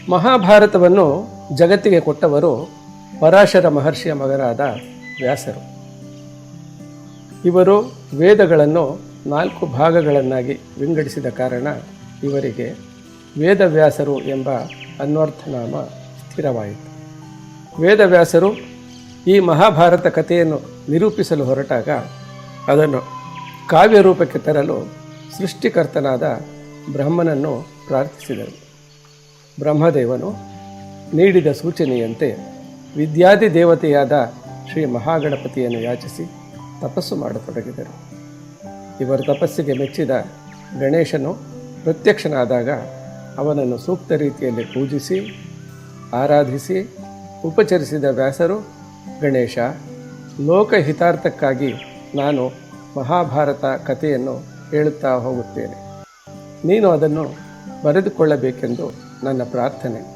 ಮಹಾಭಾರತವನ್ನು ಜಗತ್ತಿಗೆ ಕೊಟ್ಟವರು ಪರಾಶರ ಮಹರ್ಷಿಯ ಮಗನಾದ ವ್ಯಾಸರು. ಇವರು ವೇದಗಳನ್ನು 4 ಭಾಗಗಳನ್ನಾಗಿ ವಿಂಗಡಿಸಿದ ಕಾರಣ ಇವರಿಗೆ ವೇದವ್ಯಾಸರು ಎಂಬ ಅನ್ವರ್ಥನಾಮ ಸ್ಥಿರವಾಯಿತು. ವೇದವ್ಯಾಸರು ಈ ಮಹಾಭಾರತ ಕಥೆಯನ್ನು ನಿರೂಪಿಸಲು ಹೊರಟಾಗ ಅದನ್ನು ಕಾವ್ಯ ರೂಪಕ್ಕೆ ತರಲು ಸೃಷ್ಟಿಕರ್ತನಾದ ಬ್ರಹ್ಮನನ್ನು ಪ್ರಾರ್ಥಿಸಿದರು. ಬ್ರಹ್ಮದೇವನು ನೀಡಿದ ಸೂಚನೆಯಂತೆ ವಿದ್ಯಾದಿ ದೇವತೆಯಾದ ಶ್ರೀ ಮಹಾಗಣಪತಿಯನ್ನು ಯಾಚಿಸಿ ತಪಸ್ಸು ಮಾಡತೊಡಗಿದರು. ಇವರ ತಪಸ್ಸಿಗೆ ಮೆಚ್ಚಿದ ಗಣೇಶನು ಪ್ರತ್ಯಕ್ಷನಾದಾಗ ಅವನನ್ನು ಸೂಕ್ತ ರೀತಿಯಲ್ಲಿ ಪೂಜಿಸಿ ಆರಾಧಿಸಿ ಉಪಚರಿಸಿದ ವ್ಯಾಸರು, ಗಣೇಶ, ಲೋಕಹಿತಾರ್ಥಕ್ಕಾಗಿ ನಾನು ಮಹಾಭಾರತ ಕಥೆಯನ್ನು ಹೇಳುತ್ತಾ ಹೋಗುತ್ತೇನೆ. ನೀನು ಅದನ್ನು ಬರೆದುಕೊಳ್ಳಬೇಕೆಂದು ನನ್ನ ಪ್ರಾರ್ಥನೆ.